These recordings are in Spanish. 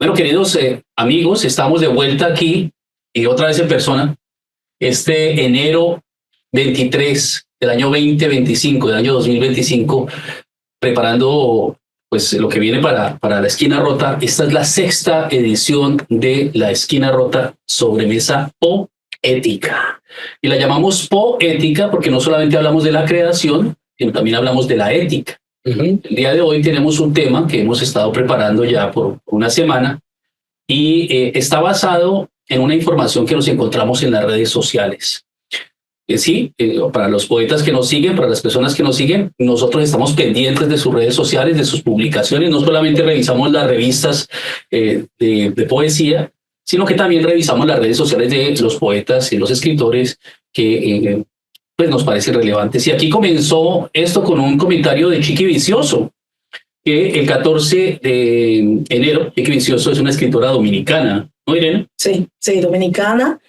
Bueno, queridos amigos, estamos de vuelta aquí y otra vez en persona. Este enero 23 del año 2025, del año 2025, preparando pues lo que viene para la Esquina Rota. Esta es la sexta edición de la Esquina Rota, sobremesa poética. Y la llamamos poética porque no solamente hablamos de la creación, sino también hablamos de la ética. El día de hoy tenemos un tema que hemos estado preparando ya por una semana y está basado en una información que nos encontramos en las redes sociales. Sí, para los poetas que nos siguen, para las personas que nos siguen, nosotros estamos pendientes de sus redes sociales, de sus publicaciones. No solamente revisamos las revistas de poesía, sino que también revisamos las redes sociales de los poetas y los escritores que pues nos parecen relevantes. Y aquí comenzó esto con un comentario de Chiqui Vicioso, que el 14 de enero, Chiqui Vicioso es una escritora dominicana, ¿no, Irene? Sí, dominicana.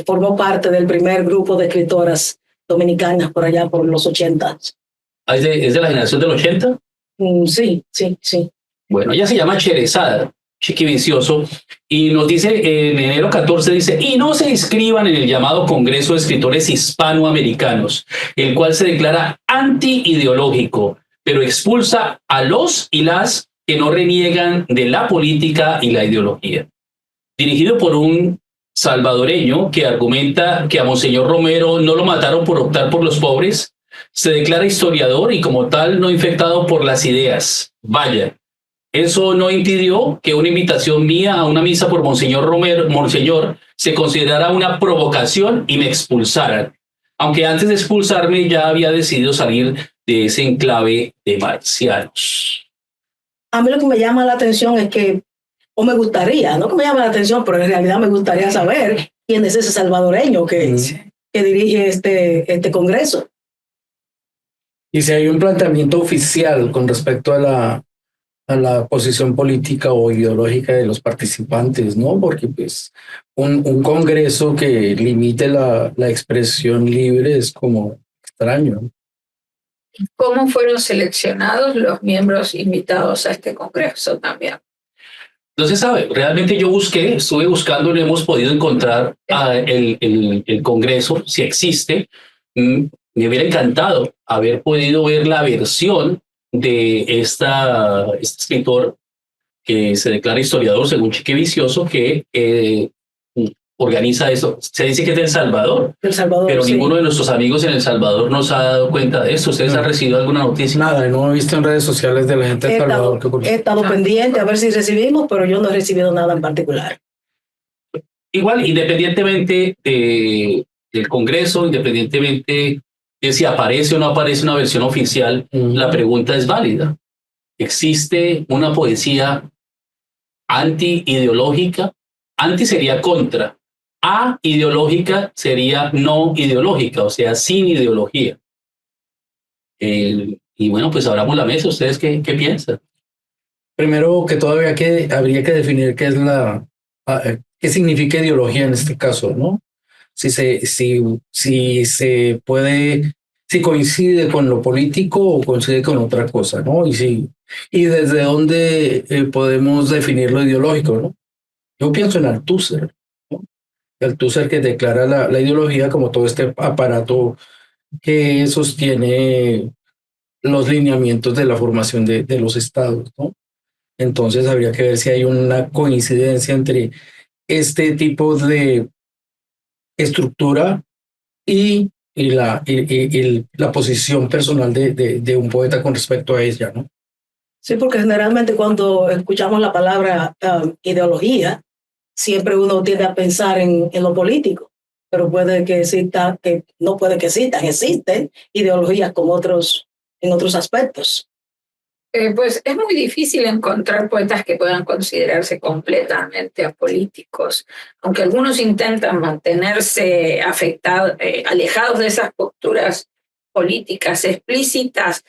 Formó parte del primer grupo de escritoras dominicanas por allá por los 80. ¿Es de la generación del 80? Sí. Bueno, ella se llama Cherezada, Chiqui Vicioso, y nos dice en enero 14, dice, y no se inscriban en el llamado Congreso de Escritores Hispanoamericanos, el cual se declara anti-ideológico, pero expulsa a los y las que no reniegan de la política y la ideología. Dirigido por un salvadoreño que argumenta que a Monseñor Romero no lo mataron por optar por los pobres, se declara historiador y como tal no infectado por las ideas. Vaya, eso no impidió que una invitación mía a una misa por Monseñor se considerara una provocación y me expulsaran, aunque antes de expulsarme ya había decidido salir de ese enclave de marcianos. A mí lo que me llama la atención es que, o me gustaría, no que me llame la atención, pero en realidad me gustaría saber quién es ese salvadoreño que dirige este congreso. Y si hay un planteamiento oficial con respecto a la posición política o ideológica de los participantes, ¿no? Porque pues un congreso que limite la expresión libre es como extraño. ¿Cómo fueron seleccionados los miembros invitados a este congreso también? Entonces, sabe, realmente yo estuve buscando, no hemos podido encontrar el Congreso, si existe. Me hubiera encantado haber podido ver la versión de este escritor que se declara historiador, según Chiqui Vicioso, que organiza esto. Se dice que es de El Salvador, pero sí. Ninguno de nuestros amigos en El Salvador nos ha dado cuenta de esto. ¿Ustedes han recibido alguna noticia? Nada, no he visto en redes sociales de la gente de El Salvador. He estado pendiente a ver si recibimos, pero yo no he recibido nada en particular. Igual, independientemente del Congreso, independientemente de si aparece o no aparece una versión oficial, la pregunta es válida. ¿Existe una poesía anti-ideológica? Anti sería contra. A-ideológica sería no ideológica, o sea, sin ideología. Y bueno, pues abramos la mesa. ¿Ustedes qué piensan? Primero que todo habría que definir qué es qué significa ideología en este caso, ¿no? Si se puede, si coincide con lo político o coincide con otra cosa, ¿no? Y desde dónde podemos definir lo ideológico, ¿no? Yo pienso en Althusser, ¿no? Althusser que declara la ideología como todo este aparato que sostiene los lineamientos de la formación de los estados, ¿no? Entonces habría que ver si hay una coincidencia entre este tipo de estructura y la posición personal de un poeta con respecto a ella, ¿no? Sí, porque generalmente cuando escuchamos la palabra ideología, siempre uno tiende a pensar en lo político, pero existen ideologías en otros aspectos. Pues es muy difícil encontrar poetas que puedan considerarse completamente apolíticos, aunque algunos intentan mantenerse alejados de esas posturas políticas explícitas.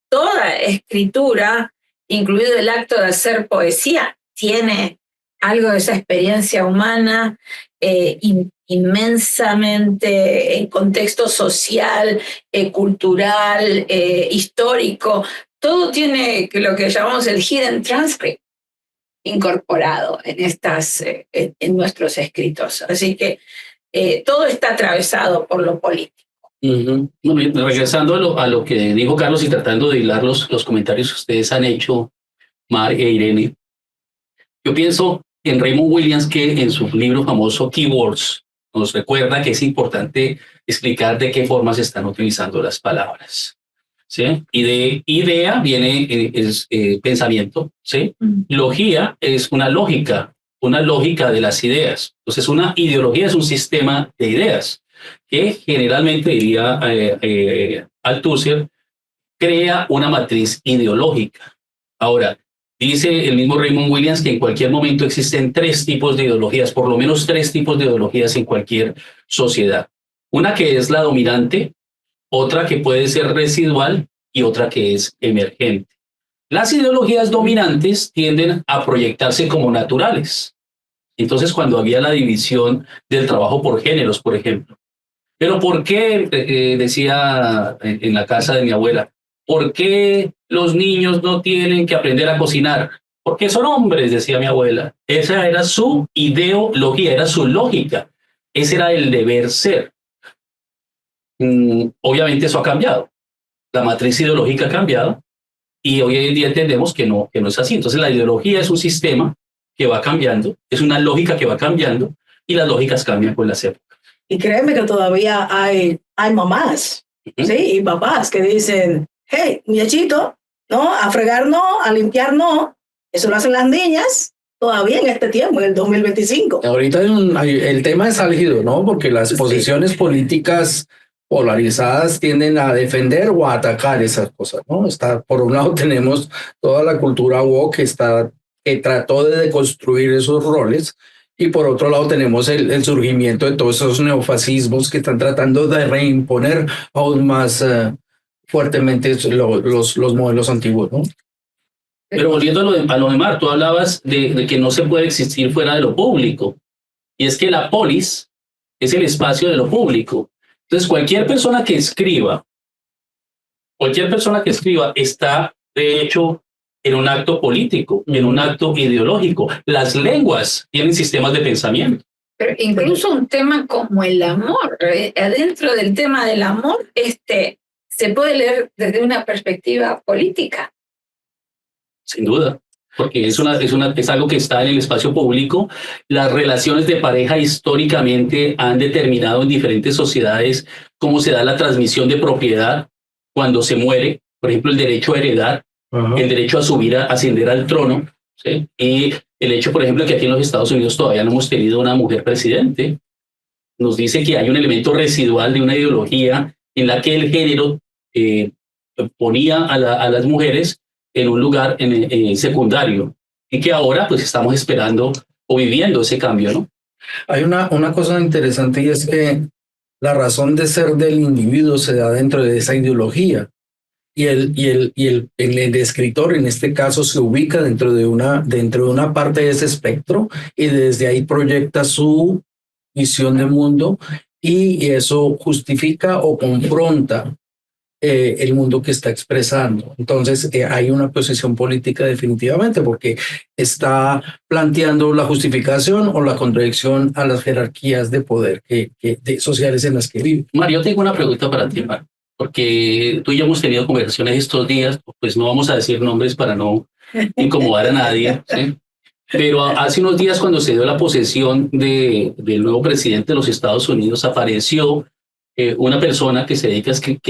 Toda escritura, incluido el acto de hacer poesía, tiene algo de esa experiencia humana inmensamente en contexto social, cultural, histórico. Todo tiene lo que llamamos el hidden transcript. incorporado en nuestros escritos. Así que todo está atravesado por lo político. Bueno, regresando a lo que dijo Carlos y tratando de hilar los comentarios que ustedes han hecho, Mar e Irene, yo pienso en Raymond Williams, que en su libro famoso Keywords nos recuerda que es importante explicar de qué forma se están utilizando las palabras. ¿Sí? Y de idea viene pensamiento, ¿sí? Logía es una lógica de las ideas. Entonces, una ideología es un sistema de ideas que generalmente, diría Althusser, crea una matriz ideológica. Ahora, dice el mismo Raymond Williams que en cualquier momento existen tres tipos de ideologías, por lo menos tres tipos de ideologías en cualquier sociedad. Una que es la dominante, otra que puede ser residual y otra que es emergente. Las ideologías dominantes tienden a proyectarse como naturales. Entonces, cuando había la división del trabajo por géneros, por ejemplo. Pero ¿por qué, decía en la casa de mi abuela, por qué los niños no tienen que aprender a cocinar? Porque son hombres, decía mi abuela. Esa era su ideología, era su lógica. Ese era el deber ser. Obviamente eso ha cambiado. La matriz ideológica ha cambiado y hoy en día entendemos que no es así. Entonces la ideología es un sistema que va cambiando, es una lógica que va cambiando y las lógicas cambian con las épocas. Y créeme que todavía hay mamás, ¿sí? Y papás que dicen, hey, muchachito, no, a fregar no, a limpiar no. Eso lo hacen las niñas todavía en este tiempo, en el 2025. Ahorita el tema es álgido, ¿no? Porque las posiciones políticas polarizadas tienden a defender o a atacar esas cosas, ¿no? Por un lado tenemos toda la cultura woke que trató de deconstruir esos roles, y por otro lado tenemos el surgimiento de todos esos neofascismos que están tratando de reimponer aún más fuertemente los modelos antiguos, ¿no? Pero volviendo a lo de Mar, tú hablabas de que no se puede existir fuera de lo público. Y es que la polis es el espacio de lo público. Entonces, cualquier persona que escriba está, de hecho, en un acto político, en un acto ideológico. Las lenguas tienen sistemas de pensamiento. Pero incluso un tema como el amor, adentro del tema del amor, se puede leer desde una perspectiva política. Sin duda, porque es algo que está en el espacio público. Las relaciones de pareja históricamente han determinado en diferentes sociedades cómo se da la transmisión de propiedad cuando se muere, por ejemplo, el derecho a heredar, el derecho a subir, a ascender al trono, ¿sí? Y el hecho, por ejemplo, que aquí en los Estados Unidos todavía no hemos tenido una mujer presidente, nos dice que hay un elemento residual de una ideología en la que el género ponía a las mujeres en un lugar secundario, y que ahora pues estamos esperando o viviendo ese cambio, ¿no? Hay una cosa interesante, y es que la razón de ser del individuo se da dentro de esa ideología, y el escritor en este caso se ubica dentro de una parte de ese espectro, y desde ahí proyecta su visión de mundo, y eso justifica o confronta el mundo que está expresando. Entonces hay una posición política definitivamente, porque está planteando la justificación o la contradicción a las jerarquías de poder sociales en las que vive. Mario, tengo una pregunta para ti, Mar, porque tú y yo hemos tenido conversaciones estos días, pues no vamos a decir nombres para no incomodar a nadie, ¿sí? Pero hace unos días, cuando se dio la posesión del nuevo presidente de los Estados Unidos, apareció una persona que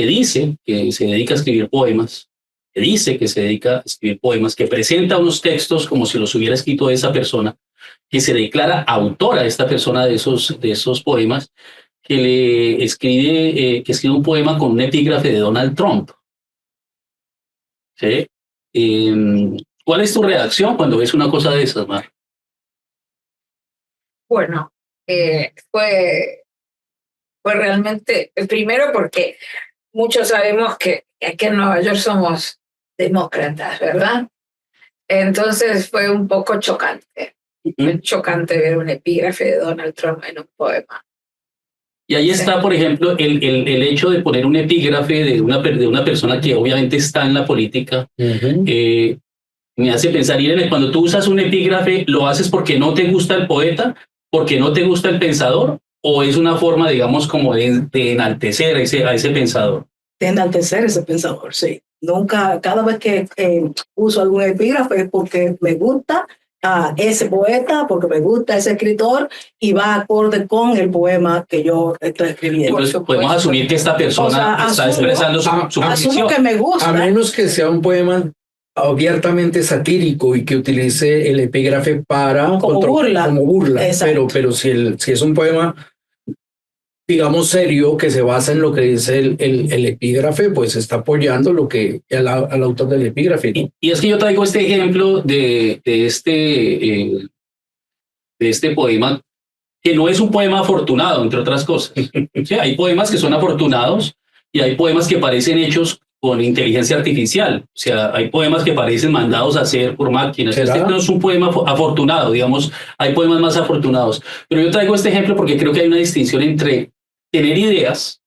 dice que se dedica a escribir poemas, que presenta unos textos como si los hubiera escrito esa persona, que se declara autora esta persona de esos poemas, que escribe un poema con un epígrafe de Donald Trump. ¿Sí? ¿Cuál es tu reacción cuando ves una cosa de esas, Mar? Bueno, fue realmente, primero porque muchos sabemos que aquí en Nueva York somos demócratas, ¿verdad? Entonces fue un poco chocante. Fue chocante ver un epígrafe de Donald Trump en un poema. Y ahí está, por ejemplo, el hecho de poner un epígrafe de una persona que obviamente está en la política, Me hace pensar, Irene, cuando tú usas un epígrafe, ¿lo haces porque no te gusta el poeta, porque no te gusta el pensador, o es una forma, digamos, como de enaltecer a ese pensador? De enaltecer ese pensador, sí. Nunca, cada vez que uso algún epígrafe es porque me gusta a ese poeta, porque me gusta ese escritor y va acorde con el poema que yo estoy escribiendo. Entonces podemos asumir que esta persona está expresando su asumo posición. que me gusta. A menos que sea un poema abiertamente satírico y que utilice el epígrafe para Como burla. como burla. Exacto. Pero si es un poema, digamos, serio, que se basa en lo que dice el epígrafe, pues está apoyando lo que al autor del epígrafe, ¿no? Y es que yo traigo este ejemplo de este poema, que no es un poema afortunado, entre otras cosas. Sí, hay poemas que son afortunados y hay poemas que parecen hechos con inteligencia artificial. O sea, hay poemas que parecen mandados a hacer por máquinas. ¿Será? Este no es un poema afortunado, digamos, hay poemas más afortunados. Pero yo traigo este ejemplo porque creo que hay una distinción entre tener ideas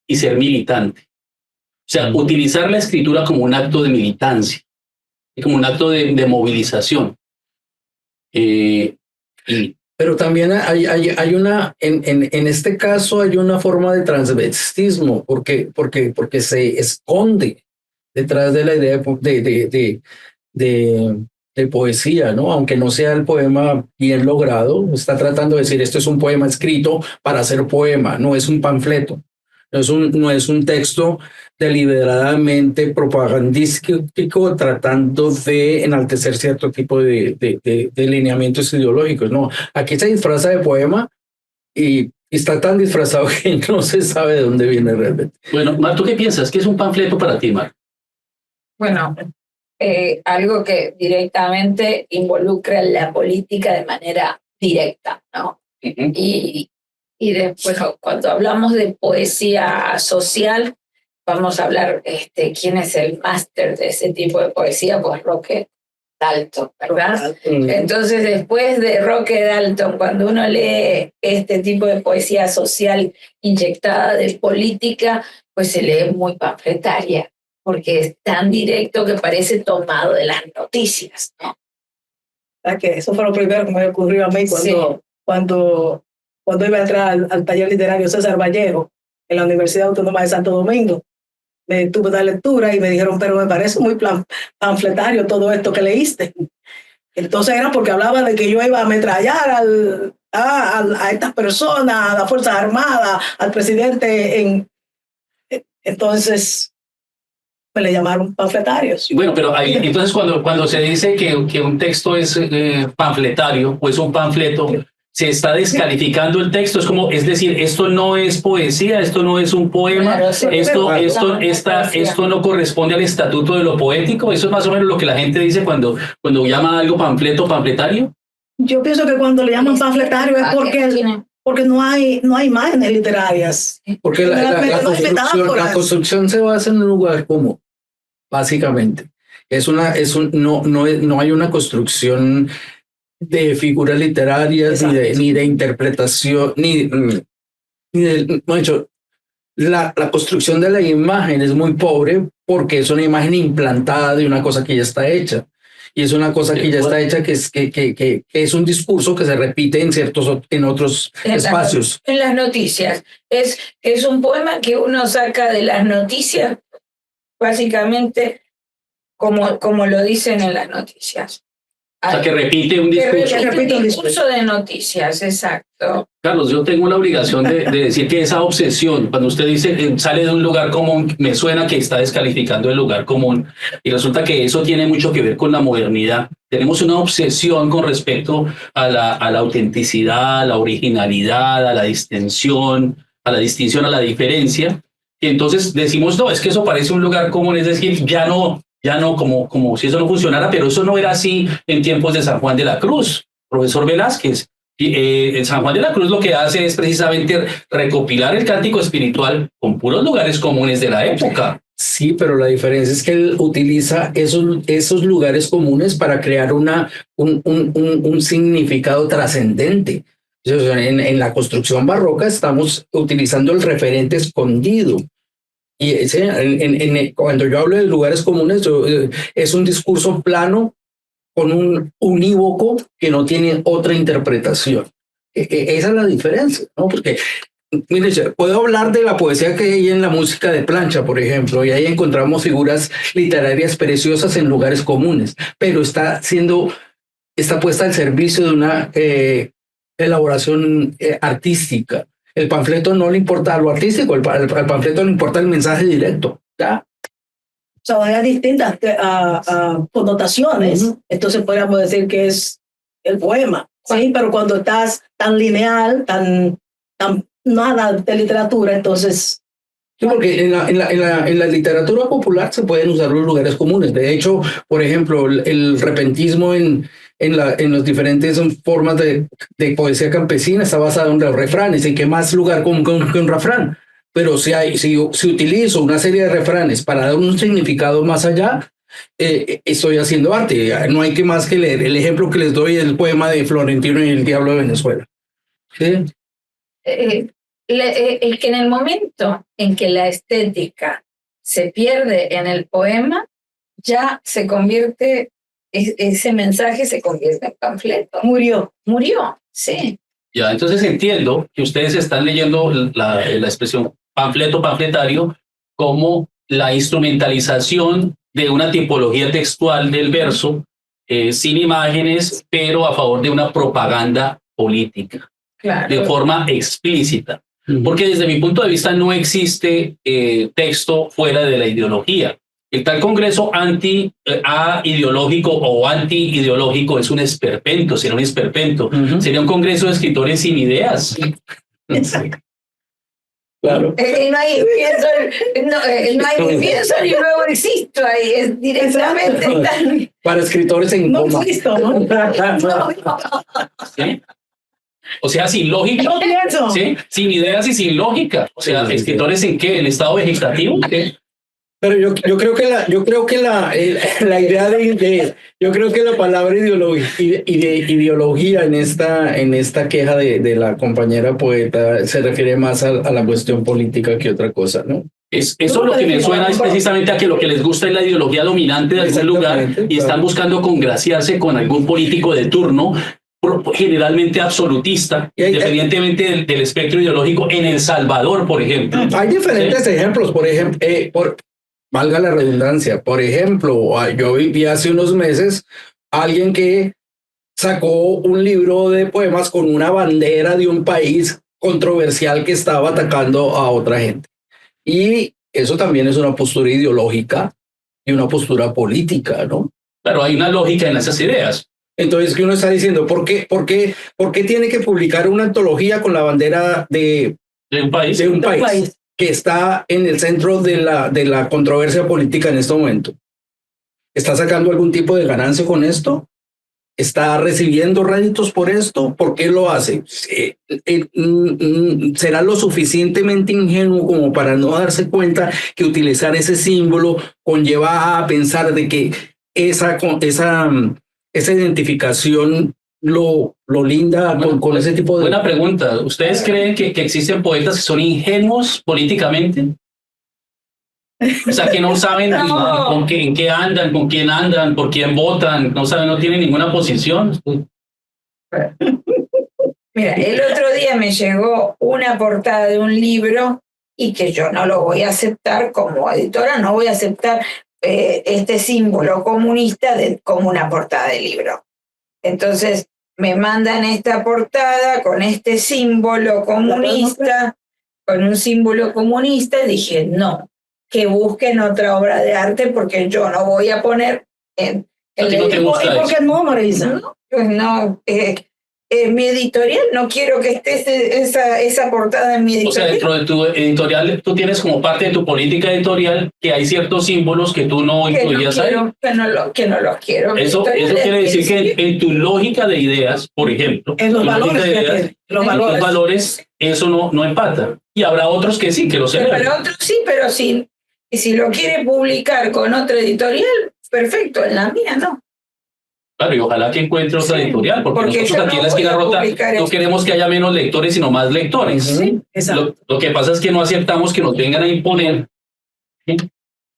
y ser militante. O sea, utilizar la escritura como un acto de militancia, como un acto de movilización. Pero también hay una, en este caso hay una forma de transvestismo, porque se esconde detrás de la idea de poesía, ¿no? Aunque no sea el poema bien logrado, está tratando de decir, esto es un poema escrito para ser poema, no es un panfleto, no es un texto deliberadamente propagandístico tratando de enaltecer cierto tipo de lineamientos ideológicos, ¿no? Aquí se disfraza de poema y está tan disfrazado que no se sabe de dónde viene realmente. Bueno, Mar, ¿tú qué piensas? ¿Qué es un panfleto para ti, Mar? Bueno, algo que directamente involucra la política de manera directa, ¿no? Y después, cuando hablamos de poesía social, vamos a hablar quién es el máster de ese tipo de poesía, pues Roque Dalton, ¿verdad? Entonces, después de Roque Dalton, cuando uno lee este tipo de poesía social inyectada de política, pues se lee muy panfletaria, porque es tan directo que parece tomado de las noticias, ¿no? Que eso fue lo primero que me ocurrió a mí cuando iba a entrar al taller literario César Vallejo en la Universidad Autónoma de Santo Domingo. Me tuve una lectura y me dijeron, pero me parece muy panfletario todo esto que leíste. Entonces era porque hablaba de que yo iba a ametrallar a estas personas, a las Fuerzas Armadas, al presidente. Entonces me le llamaron panfletarios. Bueno, pero entonces cuando se dice que un texto es panfletario o es un panfleto, se está descalificando el texto, es decir, esto no es poesía, esto no es un poema, Claro, sí, esto no corresponde al estatuto de lo poético. Eso es más o menos lo que la gente dice cuando llama algo panfleto, panfletario. Yo pienso que cuando le llaman panfletario es porque no hay imágenes literarias. Porque la construcción se basa en un lugar común, básicamente. No hay una construcción de figuras literarias, ni de interpretación, la construcción de la imagen es muy pobre porque es una imagen implantada de una cosa que ya está hecha. Y es una cosa que ya está hecha, que es un discurso que se repite en otros espacios. En las noticias. Es un poema que uno saca de las noticias, básicamente, como lo dicen en las noticias. O sea, que repite un discurso. Que repite un discurso de noticias, exacto. Carlos, yo tengo la obligación de decir que esa obsesión, cuando usted dice que sale de un lugar común, me suena que está descalificando el lugar común. Y resulta que eso tiene mucho que ver con la modernidad. Tenemos una obsesión con respecto a la autenticidad, a la originalidad, a la distinción, a la diferencia. Y entonces decimos, no, es que eso parece un lugar común, es decir, ya no como si eso no funcionara, pero eso no era así en tiempos de San Juan de la Cruz, profesor Velázquez. San Juan de la Cruz lo que hace es precisamente recopilar el cántico espiritual con puros lugares comunes de la época. Sí, pero la diferencia es que él utiliza esos lugares comunes para crear un significado trascendente. En la construcción barroca estamos utilizando el referente escondido. Y cuando yo hablo de lugares comunes, es un discurso plano con un unívoco que no tiene otra interpretación. Esa es la diferencia, ¿no? Porque, mire, puedo hablar de la poesía que hay en la música de plancha, por ejemplo, y ahí encontramos figuras literarias preciosas en lugares comunes, pero está puesta al servicio de una elaboración artística. El panfleto no le importa lo artístico, al panfleto le importa el mensaje directo, ¿ya? O sea, hay distintas connotaciones. Entonces podríamos decir que es el poema, ¿sí? Pero cuando estás tan lineal, tan nada de literatura, entonces... Sí, porque en la literatura popular se pueden usar los lugares comunes. De hecho, por ejemplo, el repentismo en las diferentes formas de poesía campesina está basado en los refranes. ¿En qué más lugar que un refrán? Pero si utilizo una serie de refranes para dar un significado más allá, estoy haciendo arte. No hay que más que leer. El ejemplo que les doy es el poema de Florentino y el Diablo de Venezuela. ¿Sí? Es que en el momento en que la estética se pierde en el poema, ya se convierte, ese mensaje se convierte en panfleto. Murió, sí. Ya, entonces entiendo que ustedes están leyendo la expresión panfleto, panfletario, como la instrumentalización de una tipología textual del verso, sin imágenes, pero a favor de una propaganda política, Claro. de forma explícita. Porque desde mi punto de vista no existe texto fuera de la ideología. El tal congreso ideológico o anti-ideológico es un esperpento, sería un esperpento. Sería un congreso de escritores sin ideas. Claro. No hay pienso ni luego existo ahí, es directamente. Para escritores en No coma. existo, ¿no? ¿Sí? O sea, sin lógica. No pienso. ¿Sí? Sin ideas y sin lógica. O sea, escritores en qué, en estado vegetativo. ¿Qué? Pero yo creo que la idea yo creo que la palabra ideología en esta queja de la compañera poeta se refiere más a la cuestión política que otra cosa, ¿no? Eso lo que me suena es precisamente a que lo que les gusta es la ideología dominante de algún lugar y están buscando congraciarse con algún político de turno, generalmente absolutista, independientemente del espectro ideológico. En El Salvador, por ejemplo. Hay diferentes ejemplos, por ejemplo, valga la redundancia, por ejemplo, yo vi hace unos meses a alguien que sacó un libro de poemas con una bandera de un país controversial que estaba atacando a otra gente. Y eso también es una postura ideológica y una postura política, ¿no? Claro, hay una lógica en esas ideas. Entonces, ¿qué uno está diciendo? ¿Por qué tiene que publicar una antología con la bandera de un país? De un país que está en el centro de la controversia política en este momento. ¿Está sacando algún tipo de ganancia con esto? ¿Está recibiendo réditos por esto? ¿Por qué lo hace? ¿Será lo suficientemente ingenuo como para no darse cuenta que utilizar ese símbolo conlleva a pensar de que esa identificación lo linda con ese tipo de... Buena pregunta. ¿Ustedes creen que existen poetas que son ingenuos políticamente? O sea, que no saben en qué andan, con quién andan, por quién votan, no saben, no tienen ninguna posición. Mira, el otro día me llegó una portada de un libro y que yo no lo voy a aceptar como editora, no voy a aceptar este símbolo comunista como una portada de libro. Entonces me mandan esta portada con este símbolo comunista, con un símbolo comunista, y dije, no, que busquen otra obra de arte porque yo no voy a poner en el ¿No te gusta ¿Y por qué no, Marisa? No, pues no, mi editorial no quiero que esté esa portada en mi editorial. O sea, dentro de tu editorial, tú tienes como parte de tu política editorial que hay ciertos símbolos que tú no incluías ahí. Que no los quiero. Eso quiere decir que en tu lógica de ideas, por ejemplo, en los valores, eso no empata. Y habrá otros que sí, que lo celebran. Para otros sí, pero si lo quiere publicar con otra editorial, perfecto, en la mía no. Claro, y ojalá que encuentre otra editorial, porque nosotros aquí en la esquina rota no queremos que haya menos lectores, sino más lectores. Sí, lo que pasa es que no aceptamos que nos vengan a imponer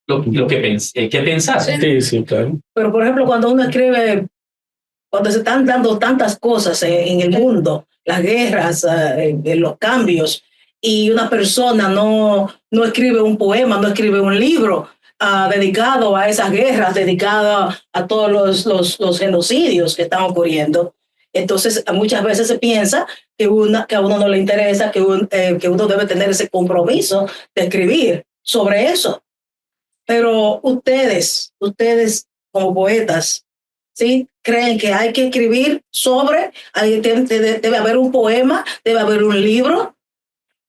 lo que pensar. Sí, claro. Pero, por ejemplo, cuando uno escribe cuando se están dando tantas cosas en el mundo, las guerras, los cambios, y una persona no escribe un poema, no escribe un libro dedicado a esas guerras, dedicado a todos los genocidios que están ocurriendo. Entonces, muchas veces se piensa que a uno no le interesa, que uno debe tener ese compromiso de escribir sobre eso. Pero ustedes como poetas, ¿sí? Creen que hay que escribir sobre, debe haber un poema, debe haber un libro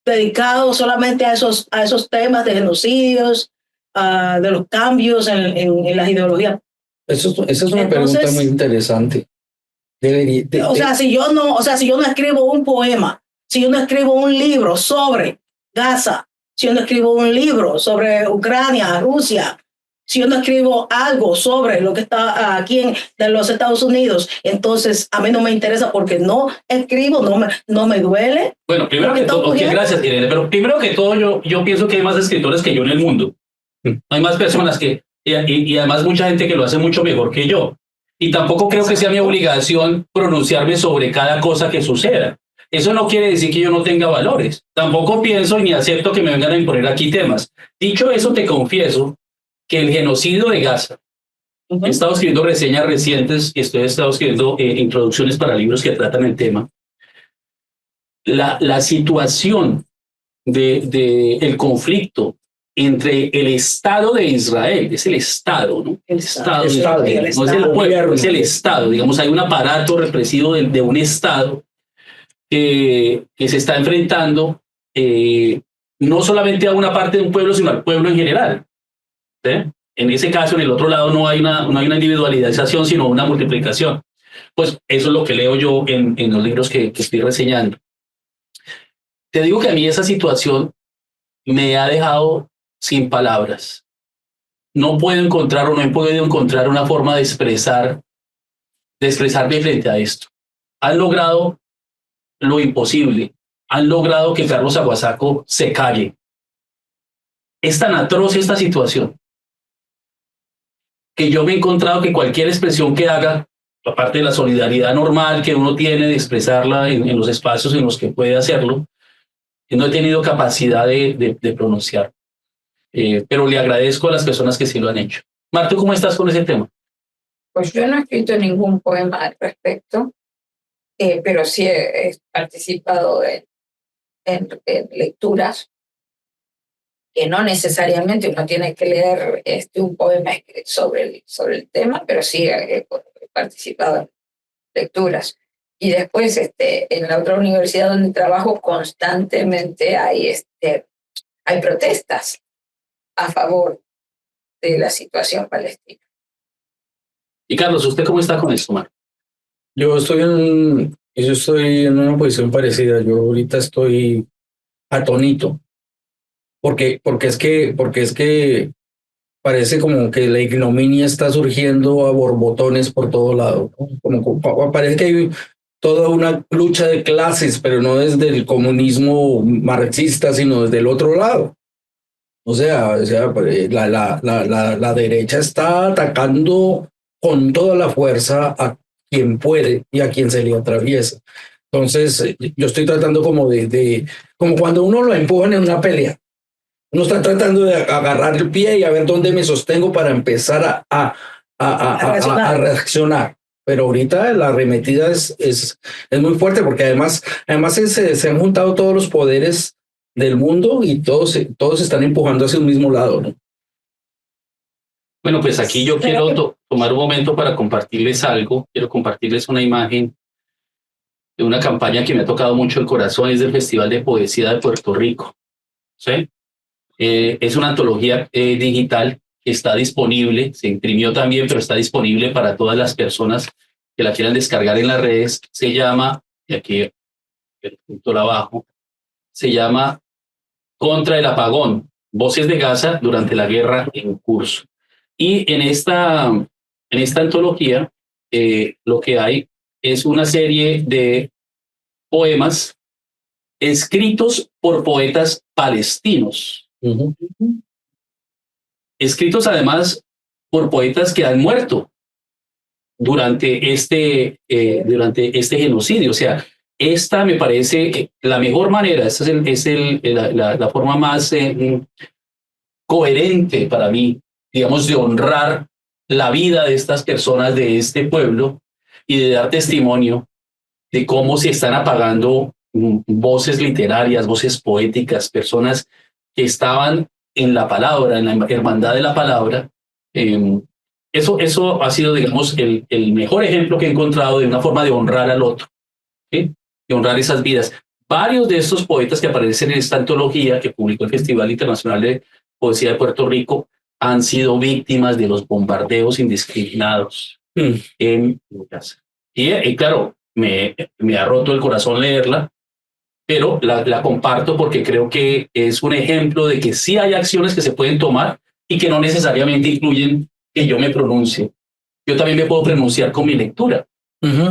dedicado solamente a esos temas de genocidios, de los cambios en las ideologías. Esa es una pregunta muy interesante. O sea, si yo no escribo un poema, si yo no escribo un libro sobre Gaza, si yo no escribo un libro sobre Ucrania, Rusia, si yo no escribo algo sobre lo que está aquí en los Estados Unidos, entonces a mí no me interesa porque no escribo, no me duele. Bueno, primero que todo, okay, gracias, Irene, pero primero que todo yo pienso que hay más escritores que yo en el mundo. Hay más personas y además mucha gente que lo hace mucho mejor que yo. Y tampoco creo que sea mi obligación pronunciarme sobre cada cosa que suceda. Eso no quiere decir que yo no tenga valores. Tampoco pienso ni acepto que me vengan a imponer aquí temas. Dicho eso, te confieso que el genocidio de Gaza, he estado escribiendo reseñas recientes y he estado escribiendo introducciones para libros que tratan el tema. La situación el conflicto entre el Estado de Israel, es el Estado, ¿no? El Estado no es el pueblo, es el Estado. Digamos, hay un aparato represivo de un Estado que se está enfrentando no solamente a una parte de un pueblo, sino al pueblo en general. ¿Sí? En ese caso, en el otro lado, no hay una individualización, sino una multiplicación. Pues eso es lo que leo yo en los libros que estoy reseñando. Te digo que a mí esa situación me ha dejado sin palabras. No puedo encontrar o no he podido encontrar una forma de expresarme frente a esto. Han logrado lo imposible. Han logrado que Carlos Aguasaco se calle. Es tan atroz esta situación que yo me he encontrado que cualquier expresión que haga, aparte de la solidaridad normal que uno tiene de expresarla en los espacios en los que puede hacerlo, no he tenido capacidad de pronunciar. Pero le agradezco a las personas que sí lo han hecho. Marta, ¿cómo estás con ese tema? Pues yo no he escrito ningún poema al respecto, pero sí he participado en lecturas que no necesariamente uno tiene que leer un poema sobre el tema, pero sí he participado en lecturas. Y después en la otra universidad donde trabajo constantemente hay protestas a favor de la situación palestina. Y Carlos, ¿usted cómo está con esto, Marco? Yo estoy en una posición parecida. Yo ahorita estoy atónito. Porque es que parece como que la ignominia está surgiendo a borbotones por todo lado, ¿no? Como parece que hay toda una lucha de clases, pero no desde el comunismo marxista, sino desde el otro lado. O sea la derecha está atacando con toda la fuerza a quien puede y a quien se le atraviesa. Entonces, yo estoy tratando como como cuando uno lo empujan en una pelea. Uno está tratando de agarrar el pie y a ver dónde me sostengo para empezar a reaccionar. Pero ahorita la arremetida es muy fuerte porque además se han juntado todos los poderes del mundo y todos están empujando hacia un mismo lado, ¿no? Bueno, pues aquí yo quiero tomar un momento para compartirles algo. Quiero compartirles una imagen de una campaña que me ha tocado mucho el corazón. Es del Festival de Poesía de Puerto Rico. ¿Sí? Es una antología digital que está disponible, se imprimió también, pero está disponible para todas las personas que la quieran descargar en las redes. Se llama, y aquí el punto abajo, se llama Contra el Apagón, Voces de Gaza durante la guerra en curso. Y en esta antología lo que hay es una serie de poemas escritos por poetas palestinos. Uh-huh. Escritos además por poetas que han muerto. durante este genocidio. O sea, esta me parece la mejor manera, esta la forma más coherente para mí, digamos, de honrar la vida de estas personas, de este pueblo, y de dar testimonio de cómo se están apagando voces literarias, voces poéticas, personas que estaban en la palabra, en la hermandad de la palabra. Eso ha sido, digamos, el mejor ejemplo que he encontrado de una forma de honrar al otro, ¿sí? De honrar esas vidas. Varios de estos poetas que aparecen en esta antología que publicó el Festival Internacional de Poesía de Puerto Rico han sido víctimas de los bombardeos indiscriminados en casa. Y claro, me ha roto el corazón leerla, pero la comparto porque creo que es un ejemplo de que sí hay acciones que se pueden tomar y que no necesariamente incluyen que yo me pronuncie. Yo también me puedo pronunciar con mi lectura.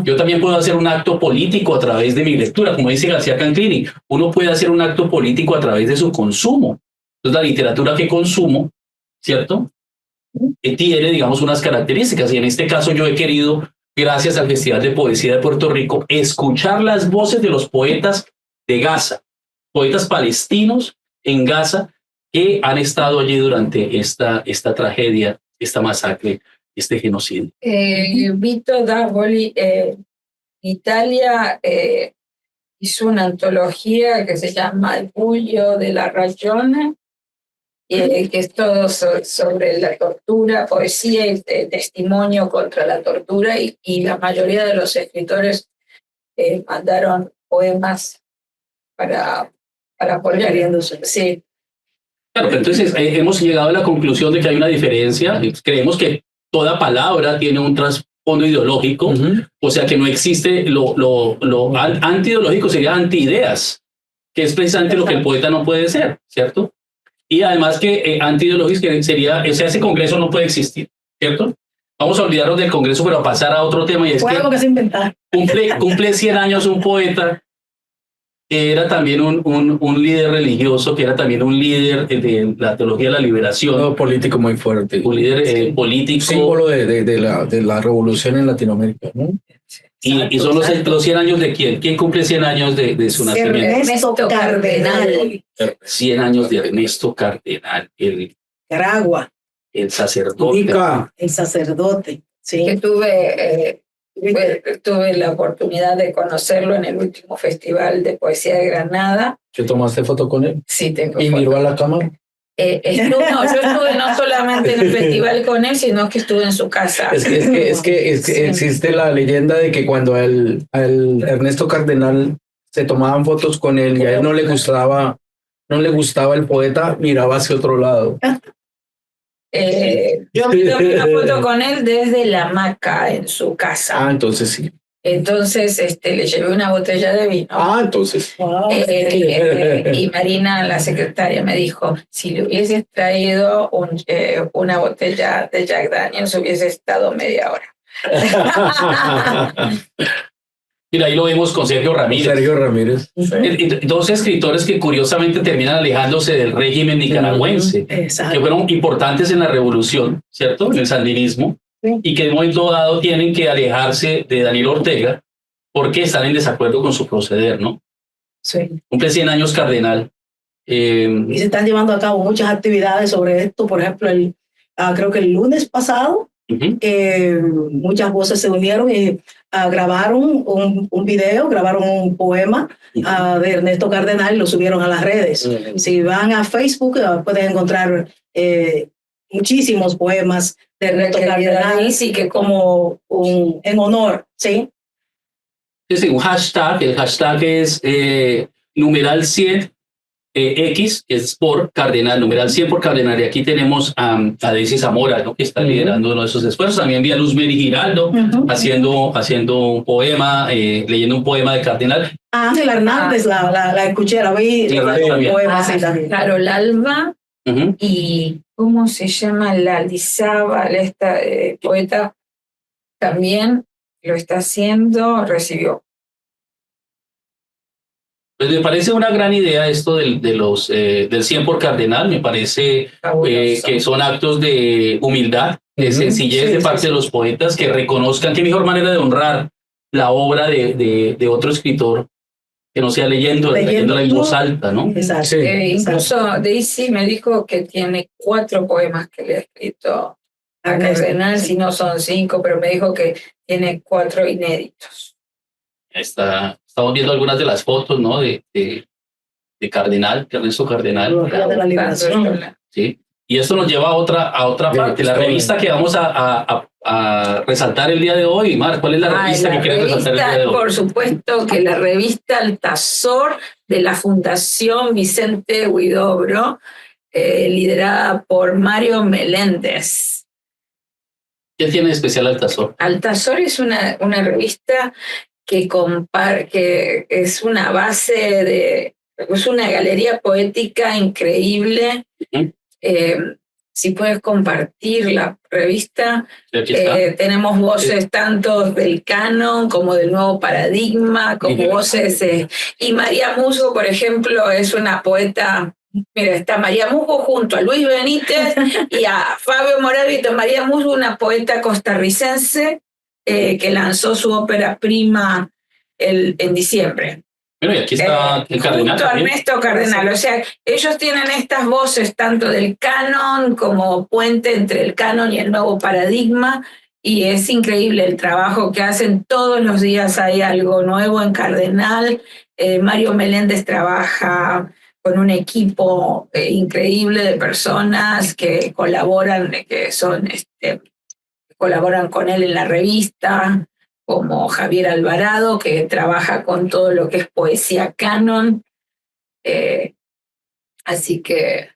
Yo también puedo hacer un acto político a través de mi lectura, como dice García Canclini. Uno puede hacer un acto político a través de su consumo. Entonces, la literatura que consumo, ¿cierto? Tiene, digamos, unas características. Y en este caso yo he querido, gracias al Festival de Poesía de Puerto Rico, escuchar las voces de los poetas de Gaza, poetas palestinos en Gaza que han estado allí durante esta tragedia, esta masacre, este genocidio. Vito Davoli, Italia, hizo una antología que se llama El Buio de la Ragione, que es todo sobre la tortura, poesía y testimonio contra la tortura, y la mayoría de los escritores mandaron poemas para apoyar. Sí. Claro, pero entonces hemos llegado a la conclusión de que hay una diferencia. Creemos que toda palabra tiene un trasfondo ideológico, o sea que no existe lo antiideológico, sería antiideas, que es precisamente lo que el poeta no puede ser, ¿cierto? Y además que antiideológico sería, o sea, ese congreso no puede existir, ¿cierto? Vamos a olvidarnos del congreso, pero a pasar a otro tema, y es que se inventar. Cumple 100 años un poeta que era también un líder religioso, que era también un líder de la teología de la liberación. Un político muy fuerte. Un líder político. Símbolo de la revolución en Latinoamérica, ¿no? Y son los 100 años de quién. ¿Quién cumple 100 años de su nacimiento? Ernesto Cardenal. 100 años de Ernesto Cardenal, Caragua. El sacerdote. El sacerdote, sí. Que tuve la oportunidad de conocerlo en el último Festival de Poesía de Granada. ¿Te tomaste foto con él? Sí, tengo ¿Y foto. miró a la cámara? Yo estuve no solamente en el festival con él, sino que estuve en su casa. Es que existe la leyenda de que cuando al Ernesto Cardenal se tomaban fotos con él y a él no le gustaba el poeta, miraba hacia otro lado. Yo me tomé una foto con él desde la hamaca en su casa. Ah, entonces sí. Entonces le llevé una botella de vino. Ah, entonces. Y Marina, la secretaria, me dijo, si le hubieses traído una botella de Jack Daniels, hubiese estado media hora. Mira, ahí lo vemos con Sergio Ramírez. Dos escritores que curiosamente terminan alejándose del régimen nicaragüense, que fueron importantes en la revolución, ¿cierto? En el sandinismo. Y que en un momento dado tienen que alejarse de Daniel Ortega porque están en desacuerdo con su proceder, ¿no? Sí. Cumple 100 años Cardenal. Y se están llevando a cabo muchas actividades sobre esto. Por ejemplo, creo que el lunes pasado, muchas voces se unieron y grabaron un video, grabaron un poema de Ernesto Cardenal y lo subieron a las redes. Si van a Facebook pueden encontrar muchísimos poemas de Ernesto Cardenal, sí, que como en honor, ¿sí? Es un hashtag, el hashtag es numeral 100 X, que es por Cardenal, numeral 100 por Cardenal, y aquí tenemos a Daisy Zamora, ¿no? Que está liderando uno de esos esfuerzos. También vi a Luz Meri Giraldo haciendo un poema, leyendo un poema de Cardenal. Ángela Hernández, la escuché, la vi. Carol Alba. Y ¿cómo se llama? La Lizábal, esta poeta, también lo está haciendo, recibió. Pues me parece una gran idea esto del 100 por cardenal, me parece que son actos de humildad, de sencillez de parte de los poetas que reconozcan qué mejor manera de honrar la obra de otro escritor que no sea leyéndola en voz alta, ¿no? Exacto. Sí. Incluso Daisy me dijo que tiene 4 poemas que le ha escrito a Cardenal, si no son 5, pero me dijo que tiene 4 inéditos. Estamos viendo algunas de las fotos, ¿no? De Cardenal, de Ernesto Cardenal. De la liberación. Sí. Y esto nos lleva a otra parte, la revista que vamos a resaltar el día de hoy. Mar, ¿cuál es la revista que quieres resaltar el día de hoy? Por supuesto que la revista Altazor de la Fundación Vicente Huidobro, liderada por Mario Meléndez. ¿Qué tiene de especial Altazor? Altazor es una revista que es una base es una galería poética increíble. Si puedes compartir la revista, tenemos voces tanto del canon como del nuevo paradigma, como voces. Y María Musgo, por ejemplo, es una poeta. Mira, está María Musgo junto a Luis Benítez y a Fabio Moravito. María Musgo, una poeta costarricense que lanzó su ópera prima en diciembre. Bueno, y aquí está el Cardenal. Junto a Ernesto Cardenal. O sea, ellos tienen estas voces tanto del canon como puente entre el canon y el nuevo paradigma, y es increíble el trabajo que hacen. Todos los días hay algo nuevo en Cardenal. Mario Meléndez trabaja con un equipo increíble de personas que colaboran, colaboran con él en la revista, como Javier Alvarado, que trabaja con todo lo que es poesía canon. Así que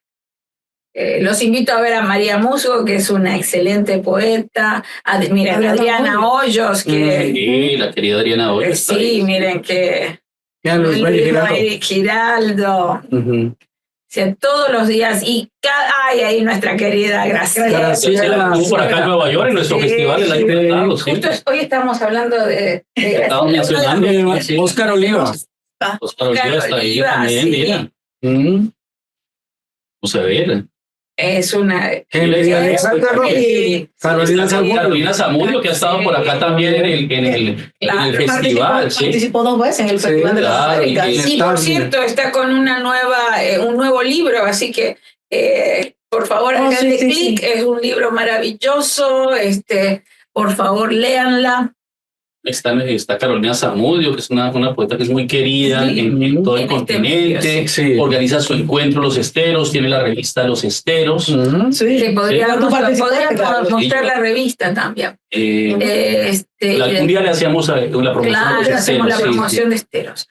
los invito a ver a María Musgo, que es una excelente poeta. Miren, Adriana Hoyos, que... Sí, la querida Adriana Hoyos. Sí, miren que... Eric Giraldo. O sea, todos los días, y ahí nuestra querida Graciela. Estuvo por acá en Nueva York, en nuestro festival, el año pasado. Justo hoy estamos hablando de Estamos mencionando Óscar Oliva. Óscar Oliva está ahí también, sí. mira. Vamos a ver. Es una... Carolina Zamudio, que ha estado por acá también en el festival. Participó 2 veces en el Festival de las Américas. Sí, por cierto, está con un nuevo libro, así que por favor, háganle clic. Es un libro maravilloso. Por favor, léanla. Está Carolina Zamudio, que es una poeta que es muy querida en todo el continente. Organiza su encuentro Los Esteros, tiene la revista Los Esteros. Que podríamos mostrar la revista también. Algún día le hacíamos la promoción de Los Esteros. Hacemos la promoción de Esteros.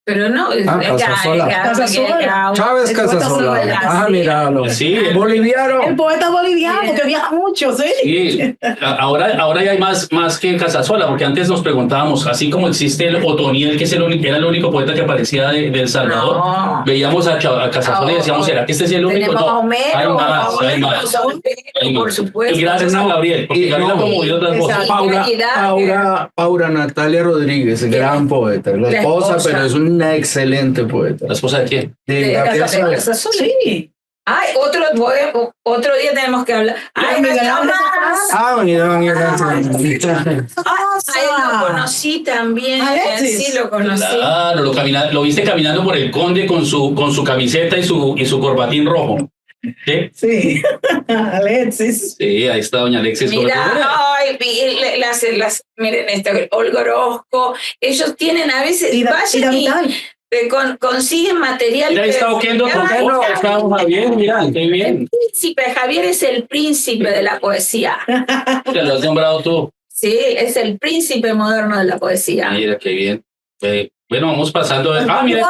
Pero no, Chávez Casasola. Míralo. Sí, boliviano. El poeta boliviano, que viaja mucho, sí. Ahora ya hay más que Casasola, porque antes nos preguntábamos, así como existe el Otoniel, que era el único poeta que aparecía de El Salvador, veíamos a Casasola y decíamos, ¿será que este es el único? No, hay más. Por supuesto. Y gracias a Gabriel, porque Gabriel ha promovido otras voces. Paula Natalia Rodríguez, gran poeta, la esposa, pero es una excelente poeta. ¿La esposa de quién? De Gabriel Soler. Sí. Ay, otro día tenemos que hablar. Ay, lo conocí también. Sí, lo conocí. Claro, lo viste caminando por el Conde con su camiseta y su corbatín rojo. Sí, Alexis. Sí, ahí está doña Alexis. Miren Olga Orozco, ellos tienen a veces, consiguen material. Mira, está Javier, mira, qué bien. Javier es el príncipe de la poesía. Te lo has nombrado tú. Sí, es el príncipe moderno de la poesía. Mira, qué bien. Bueno, vamos pasando. Mira,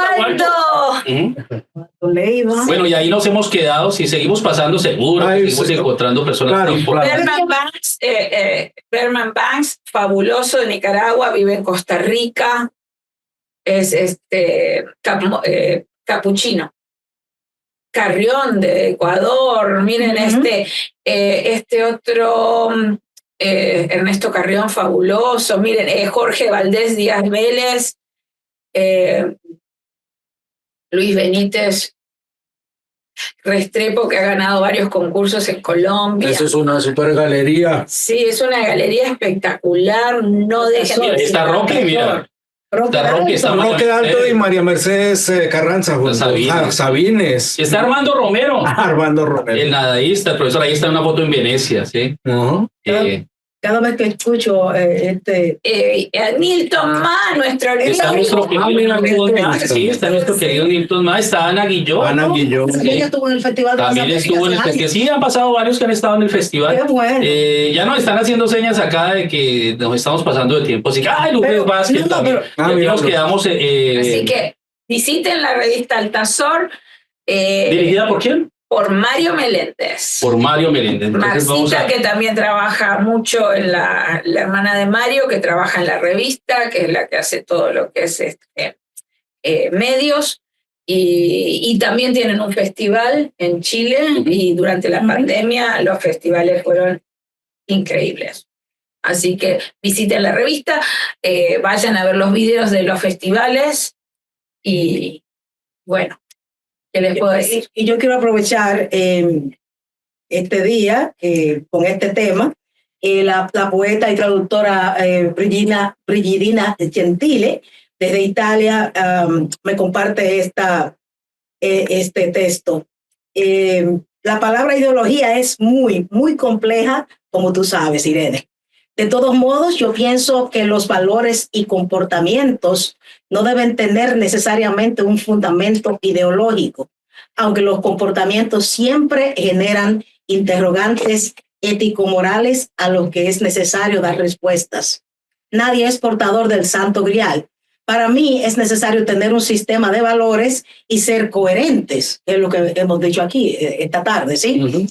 bueno, y ahí nos hemos quedado. Si seguimos pasando, seguro seguimos encontrando personas. Berman Banks, fabuloso, de Nicaragua, vive en Costa Rica. Es capuchino. Carrión, de Ecuador. Miren, este otro Ernesto Carrión, fabuloso. Miren, Jorge Valdés Díaz Vélez, Luis Benítez Restrepo, que ha ganado varios concursos en Colombia. Eso es una super galería. Sí, es una galería espectacular. No dejen de Está Roque, mira. Está Roque, está Roque Alto y María Mercedes Carranza juntos. Sabines. Está Armando Romero. Armando Romero. El nadaísta, el profesor, ahí está en una foto en Venecia, ¿sí? Cada vez que escucho Nilton Ma, nuestro está nuestro querido Nilton Ma, sí, está nuestro querido Nilton Ma, está Ana Guilló. Ana Guilló. ella estuvo en el festival de También estuvo en el festival. Sí, han pasado varios que han estado en el festival. Qué bueno. Ya nos están haciendo señas acá de que nos estamos pasando de tiempo. Así que, ay, Lourdes Vázquez también. Nos quedamos. Así que visiten la revista Altazor. ¿Dirigida por quién? Por Mario Meléndez. Por Mario Meléndez. Marcita, que también trabaja mucho en la hermana de Mario, que trabaja en la revista, que es la que hace todo lo que es medios. Y también tienen un festival en Chile, y durante la pandemia los festivales fueron increíbles. Así que visiten la revista, vayan a ver los videos de los festivales y bueno, ¿qué les puedo decir? Y yo quiero aprovechar este día con este tema. La poeta y traductora Brigidina Gentile, desde Italia, me comparte este texto. La palabra ideología es muy, muy compleja, como tú sabes, Irene. De todos modos, yo pienso que los valores y comportamientos no deben tener necesariamente un fundamento ideológico, aunque los comportamientos siempre generan interrogantes ético-morales a los que es necesario dar respuestas. Nadie es portador del santo grial. Para mí es necesario tener un sistema de valores y ser coherentes, es lo que hemos dicho aquí esta tarde, ¿sí?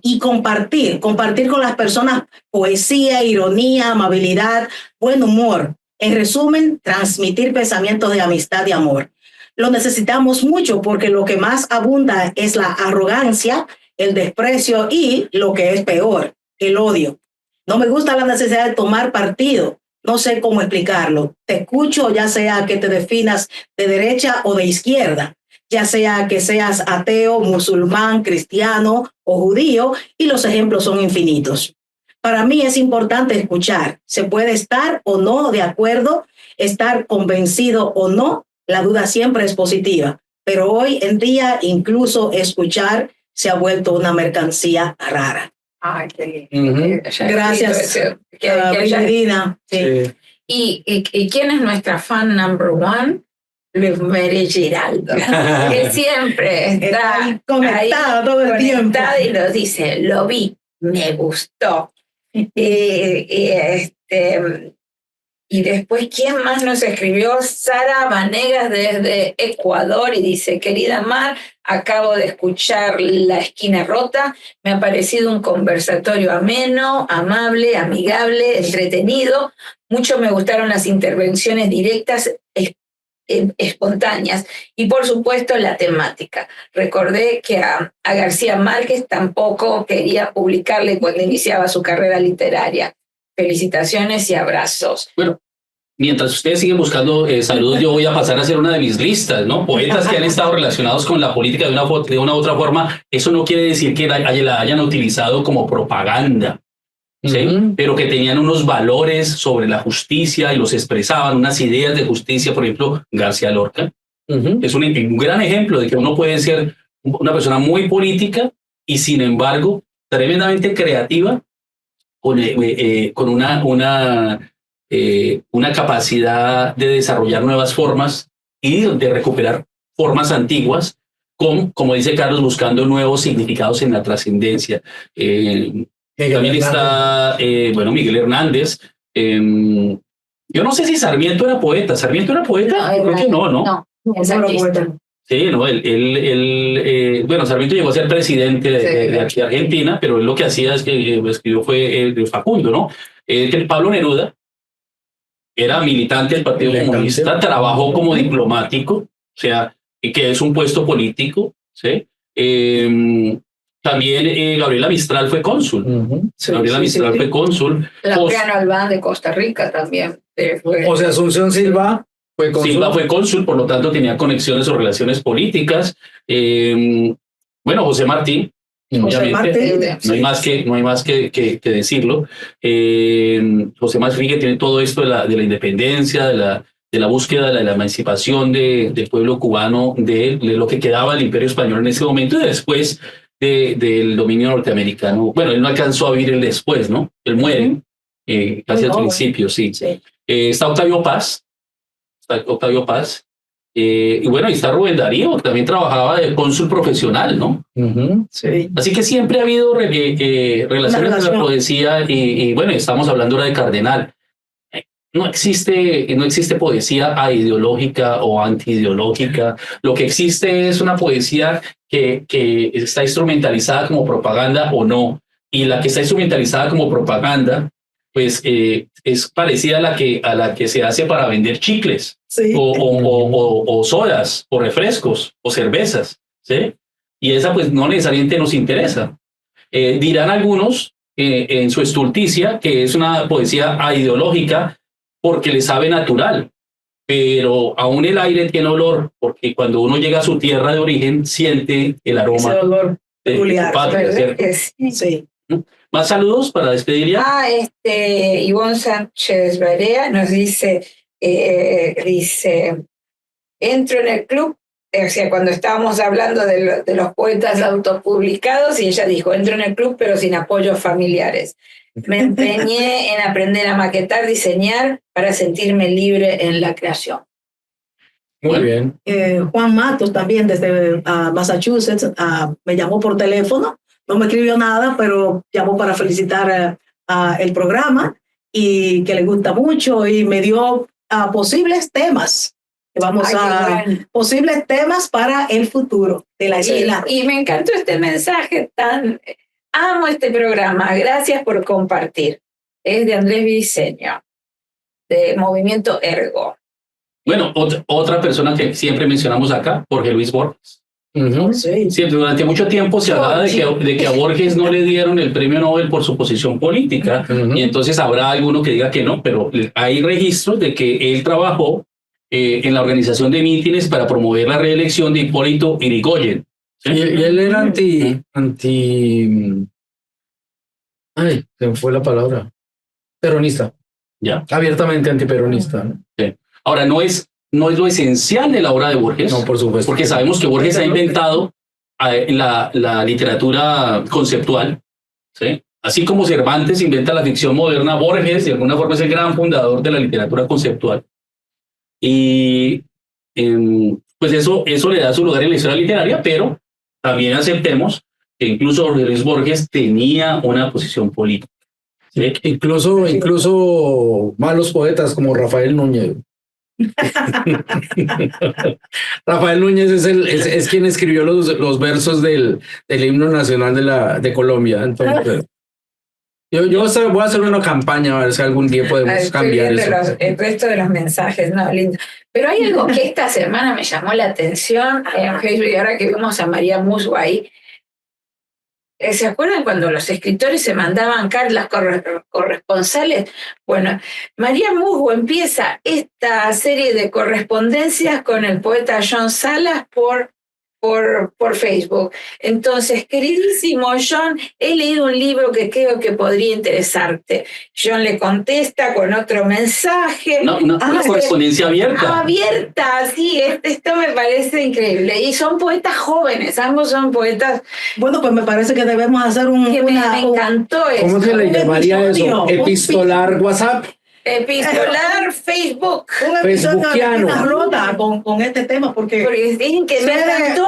Y compartir con las personas poesía, ironía, amabilidad, buen humor. En resumen, transmitir pensamientos de amistad y amor. Lo necesitamos mucho porque lo que más abunda es la arrogancia, el desprecio y, lo que es peor, el odio. No me gusta la necesidad de tomar partido. No sé cómo explicarlo. Te escucho, ya sea que te definas de derecha o de izquierda, ya sea que seas ateo, musulmán, cristiano o judío, y los ejemplos son infinitos. Para mí es importante escuchar. Se puede estar o no de acuerdo, estar convencido o no. La duda siempre es positiva, pero hoy en día incluso escuchar se ha vuelto una mercancía rara. Ay, qué lindo. Gracias, Brigidina. Sí. ¿Y quién es nuestra fan number one? Luis Mary Giraldo, que siempre está conectada todo el tiempo. Y nos dice, lo vi, me gustó. Y después, ¿quién más nos escribió? Sara Vanegas desde Ecuador, y dice, querida Mar, acabo de escuchar La Esquina Rota, me ha parecido un conversatorio ameno, amable, amigable, entretenido. Mucho me gustaron las intervenciones directas, espontáneas, y por supuesto la temática. Recordé que a García Márquez tampoco quería publicarle cuando iniciaba su carrera literaria. Felicitaciones y abrazos. Bueno, mientras ustedes siguen buscando saludos, yo voy a pasar a hacer una de mis listas, ¿no? Poetas que han estado relacionados con la política de una u otra forma. Eso no quiere decir que la hayan utilizado como propaganda, ¿sí? Pero que tenían unos valores sobre la justicia y los expresaban, unas ideas de justicia. Por ejemplo, García Lorca es un gran ejemplo de que uno puede ser una persona muy política y, sin embargo, tremendamente creativa, con una capacidad de desarrollar nuevas formas y de recuperar formas antiguas, como dice Carlos, buscando nuevos significados en la trascendencia. También está, Miguel Hernández. Yo no sé si Sarmiento era poeta. ¿Sarmiento era poeta? Creo que no. No, es artista. Sí, no, Sarmiento llegó a ser presidente de aquí de Argentina, pero él lo que hacía es que escribió fue Facundo, ¿no? Pablo Neruda era militante del Partido Comunista, trabajó como diplomático, o sea, que es un puesto político, ¿sí? También Gabriela Mistral fue cónsul. Gabriela Mistral fue cónsul. Laureano Albán de Costa Rica también. O sea, Asunción Silva fue cónsul. Silva fue cónsul, por lo tanto tenía conexiones o relaciones políticas. Bueno, José Martí, obviamente, no hay más que decirlo. José Martí, que tiene todo esto de la independencia, de la búsqueda de la emancipación del pueblo cubano, de lo que quedaba del Imperio Español en ese momento y después del dominio norteamericano. Bueno, él no alcanzó a vivir el después, ¿no? Él muere casi al principio, sí. Está Octavio Paz. Y bueno, ahí está Rubén Darío, que también trabajaba de cónsul profesional, ¿no? Sí. Así que siempre ha habido relaciones con la poesía y bueno, estamos hablando ahora de Cardenal. No existe poesía aideológica o antiideológica. Lo que existe es una poesía que está instrumentalizada como propaganda o no. Y la que está instrumentalizada como propaganda, pues es parecida a la que se hace para vender chicles, o sodas, o refrescos, o cervezas, ¿sí? Y esa pues no necesariamente nos interesa. Dirán algunos en su estulticia que es una poesía aideológica porque le sabe natural, pero aún el aire tiene olor, porque cuando uno llega a su tierra de origen siente el aroma. Ese olor peculiar. Sí. Más saludos para despedir ya. Ivonne Sánchez Barea nos dice, entro en el club, o sea, cuando estábamos hablando de los poetas autopublicados, y ella dijo, entro en el club pero sin apoyos familiares. Me empeñé en aprender a maquetar, diseñar, para sentirme libre en la creación. Muy bien. Juan Matos también desde Massachusetts me llamó por teléfono, no me escribió nada, pero llamó para felicitar el programa y que le gusta mucho y me dio posibles temas. Posibles temas para el futuro de la isla. Y me encantó este mensaje amo este programa, gracias por compartir. Es de Andrés Briceño, de Movimiento Ergo. Bueno, otra persona que siempre mencionamos acá, Jorge Luis Borges. Siempre, durante mucho tiempo se hablaba de que a Borges no le dieron el premio Nobel por su posición política, y entonces habrá alguno que diga que no, pero hay registros de que él trabajó en la organización de mítines para promover la reelección de Hipólito Yrigoyen. Y él era ay, se me fue la palabra. Peronista. Ya. Abiertamente antiperonista. Sí. Ahora, no es lo esencial de la obra de Borges. No, por supuesto. Porque sabemos que Borges ha inventado la literatura conceptual, ¿sí? Así como Cervantes inventa la ficción moderna, Borges de alguna forma es el gran fundador de la literatura conceptual. Y pues eso le da su lugar en la historia literaria, pero también aceptemos que incluso Jorge Luis Borges tenía una posición política, ¿sí? Incluso malos poetas como Rafael Núñez. Rafael Núñez es quien escribió los versos del himno nacional de Colombia. Entonces, yo voy a hacer una campaña a ver si algún día podemos cambiar eso. El resto de los mensajes, no, lindo. Pero hay algo que esta semana me llamó la atención en Facebook, y ahora que vimos a María Musguay. ¿Se acuerdan cuando los escritores se mandaban cartas corresponsales? Bueno, María Musgo empieza esta serie de correspondencias con el poeta John Salas por Facebook. Entonces, queridísimo John, he leído un libro que creo que podría interesarte. John le contesta con otro mensaje. Una correspondencia abierta. Abierta, sí, esto me parece increíble. Y son poetas jóvenes, ambos son poetas. Bueno, pues me parece que debemos hacer me encantó eso. ¿Cómo se le llamaría eso? ¿Epistolar WhatsApp? Epistolar Facebook. Un episodio rota con este tema porque dicen que me encantó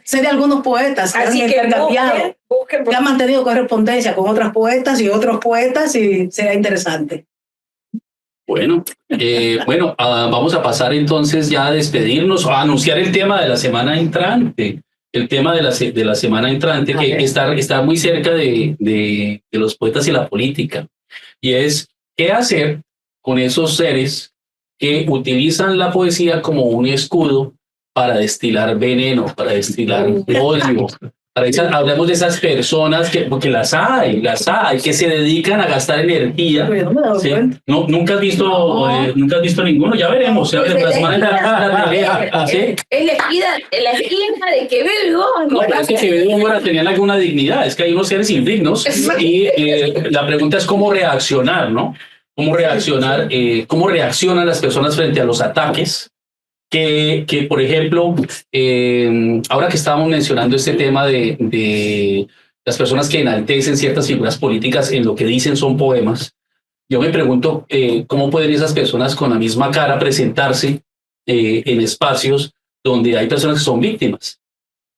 sé de algunos poetas así que han mantenido correspondencia con otras poetas y otros poetas y será interesante. Bueno, vamos a pasar entonces ya a despedirnos, a anunciar el tema de la semana entrante. El tema de la semana entrante, que está muy cerca de los poetas y la política, y es ¿qué hacer con esos seres que utilizan la poesía como un escudo para destilar veneno, para destilar odio, Hablamos de esas personas porque las hay, que se dedican a gastar energía. Pero yo no me he dado ¿Sí? cuenta. No, nunca has visto, No. nunca has visto ninguno. Ya veremos. Ya veremos. La semana entrada, ¿sí? Elegida de Quevedo. No, pero es que Quevedo y Góngora tenían alguna dignidad. Es que hay unos seres indignos y la pregunta es cómo reaccionar, ¿no? Cómo reaccionar, cómo reaccionan las personas frente a los ataques. Que por ejemplo, ahora que estábamos mencionando este tema de las personas que enaltecen ciertas figuras políticas en lo que dicen son poemas, yo me pregunto cómo pueden esas personas con la misma cara presentarse en espacios donde hay personas que son víctimas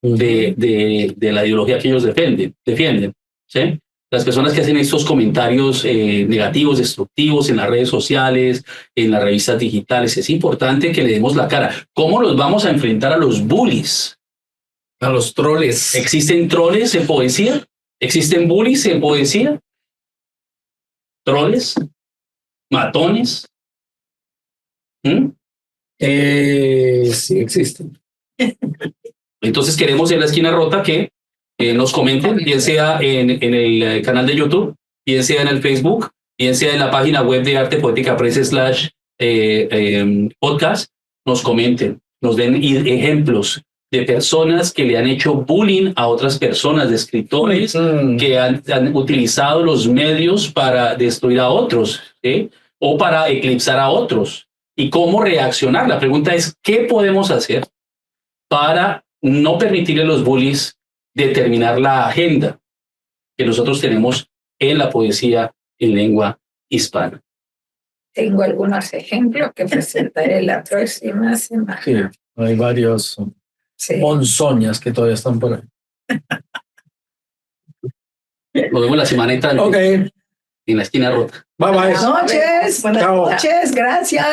de la ideología que ellos defienden, ¿sí? Las personas que hacen estos comentarios negativos, destructivos en las redes sociales, en las revistas digitales, es importante que le demos la cara. ¿Cómo los vamos a enfrentar a los bullies? A los troles. ¿Existen troles en poesía? ¿Existen bullies en poesía? ¿Troles? ¿Matones? Sí, existen. Entonces queremos en la esquina rota que nos comenten, bien sea en el canal de YouTube, bien sea en el Facebook, bien sea en la página web de Arte Poética Press / podcast, nos comenten, nos den ejemplos de personas que le han hecho bullying a otras personas, de escritores que han utilizado los medios para destruir a otros, ¿sí? O para eclipsar a otros. ¿Y cómo reaccionar? La pregunta es, ¿qué podemos hacer para no permitirle a los bullies determinar la agenda que nosotros tenemos en la poesía en lengua hispana? Tengo algunos ejemplos que presentaré la próxima semana. Sí, hay varios ponzoñas que todavía están por ahí. Nos vemos la semana entrante Ok. en la esquina rota. Bye bye. Buenas noches, buenas Chao. noches, gracias.